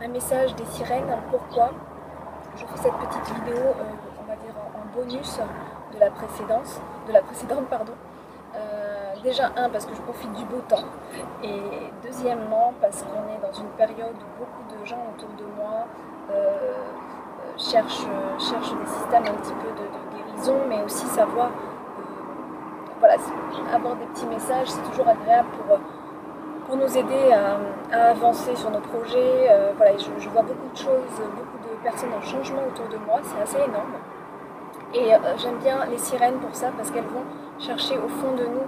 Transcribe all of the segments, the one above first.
message des sirènes. Pourquoi je fais cette petite vidéo, on va dire en bonus de la précédente, pardon. Déjà parce que je profite du beau temps, et deuxièmement parce qu'on est dans une période où beaucoup de gens autour de moi cherchent des systèmes un petit peu de guérison, mais aussi savoir, voilà, avoir des petits messages, c'est toujours agréable pour nous aider à avancer sur nos projets. Voilà, je vois beaucoup de choses, beaucoup de personnes en changement autour de moi, c'est assez énorme. Et j'aime bien les sirènes pour ça, parce qu'elles vont chercher au fond de nous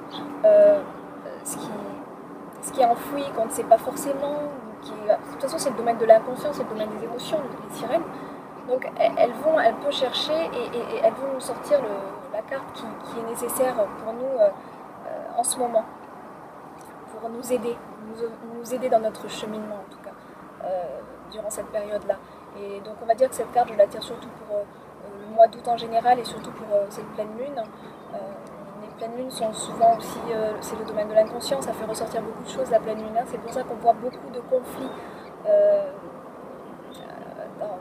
ce qui est enfoui, qu'on ne sait pas forcément. De toute façon, c'est le domaine de l'inconscient, c'est le domaine des émotions, les sirènes. Donc elles peuvent chercher et elles vont nous sortir la carte qui est nécessaire pour nous en ce moment, pour nous aider dans notre cheminement en tout cas, durant cette période-là. Et donc on va dire que cette carte, je la tire surtout pour le mois d'août en général, et surtout pour cette pleine lune. Les pleines lunes sont souvent aussi, c'est le domaine de l'inconscient, ça fait ressortir beaucoup de choses la pleine lune. C'est pour ça qu'on voit beaucoup de conflits dans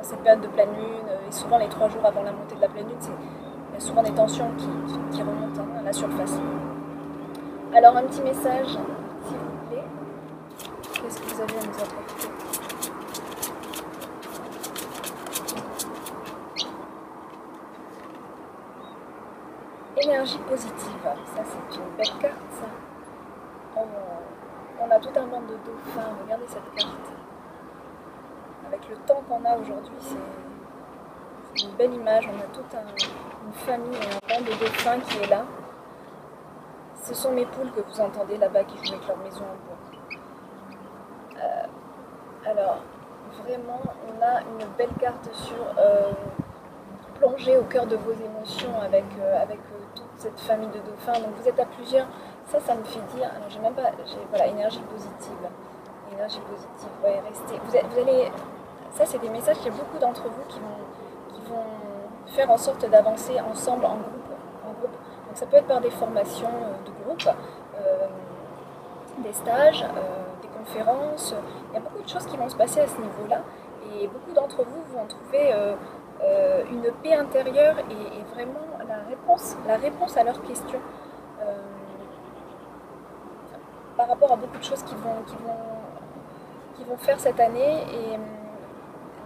cette période de pleine lune, et souvent les 3 jours avant la montée de la pleine lune, il y a souvent des tensions qui remontent à la surface. Alors un petit message, s'il vous plaît. Qu'est-ce que vous avez à nous apporter? Énergie positive, ça c'est une belle carte. On a tout un monde de dauphins, regardez cette carte. Avec le temps qu'on a aujourd'hui, c'est une belle image. On a toute une famille, un bande de dauphins qui est là. Ce sont mes poules que vous entendez là-bas qui jouent avec leur maison en bois. Alors, vraiment, on a une belle carte sur plonger au cœur de vos émotions avec toute cette famille de dauphins. Donc vous êtes à plusieurs. Ça me fait dire, alors j'ai même pas, voilà, énergie positive, ouais, restez, vous allez, ça c'est des messages, il y a beaucoup d'entre vous qui vont faire en sorte d'avancer ensemble en groupe. Donc ça peut être par des formations de groupe, des stages, des conférences. Il y a beaucoup de choses qui vont se passer à ce niveau-là, et beaucoup d'entre vous vont trouver une paix intérieure et vraiment la réponse à leurs questions. Par rapport à beaucoup de choses qu'ils vont faire cette année, et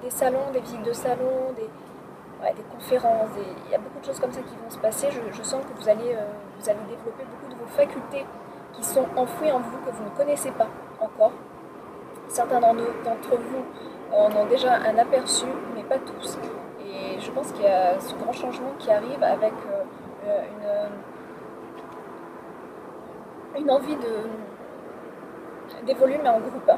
des salons, des visites de salons, des conférences, il y a beaucoup de choses comme ça qui vont se passer. Je sens que vous allez développer beaucoup de vos facultés qui sont enfouies en vous, que vous ne connaissez pas encore. Certains d'entre vous en ont déjà un aperçu, mais pas tous. Et je pense qu'il y a ce grand changement qui arrive avec une envie d'évoluer, mais en groupe.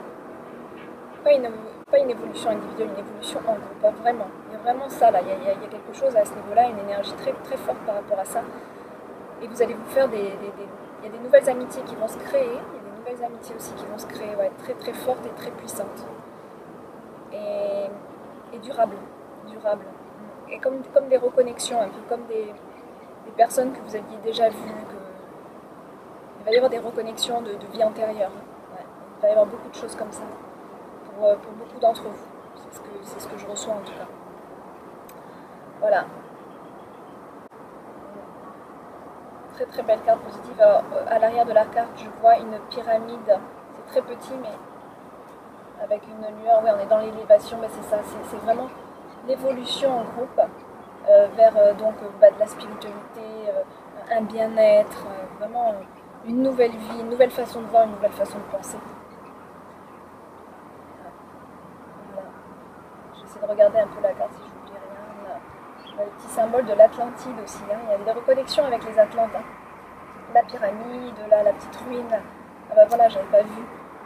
Pas une évolution individuelle, une évolution en groupe. Vraiment. Il y a vraiment ça là. Il y a quelque chose à ce niveau-là, une énergie très, très forte par rapport à ça. Et vous allez vous faire il y a des nouvelles amitiés qui vont se créer. Il y a des nouvelles amitiés aussi qui vont se créer, ouais, très, très fortes et très puissantes. Et durables. Et comme des reconnexions, un peu comme des personnes que vous aviez déjà vues. Il va y avoir des reconnexions de vie antérieure. Ouais. Il va y avoir beaucoup de choses comme ça pour beaucoup d'entre vous. C'est ce que je reçois en tout cas. Voilà. Très très belle carte positive. Alors, à l'arrière de la carte, je vois une pyramide. C'est très petit, mais avec une lueur. Oui, on est dans l'élévation, mais c'est ça. C'est vraiment l'évolution en groupe vers de la spiritualité, un bien-être, vraiment une nouvelle vie, une nouvelle façon de voir, une nouvelle façon de penser. Voilà. J'essaie de regarder un peu la carte si je n'oublie rien. On a le petit symbole de l'Atlantide aussi. Hein. Il y a des reconnexions avec les Atlantes. Hein. La pyramide, là, la petite ruine. Ah bah voilà, j'avais pas vu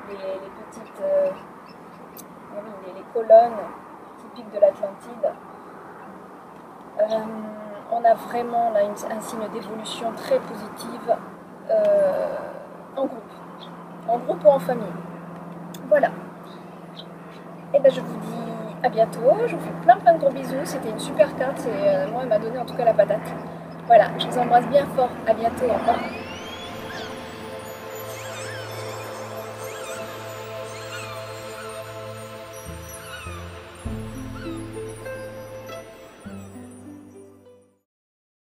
les petites les colonnes typiques de l'Atlantide. On a vraiment là un signe d'évolution très positive en groupe ou en famille. Voilà. Et ben je vous dis à bientôt. Je vous fais plein de gros bisous. C'était une super carte et moi elle m'a donné en tout cas la patate. Voilà, je vous embrasse bien fort. À bientôt. Au revoir.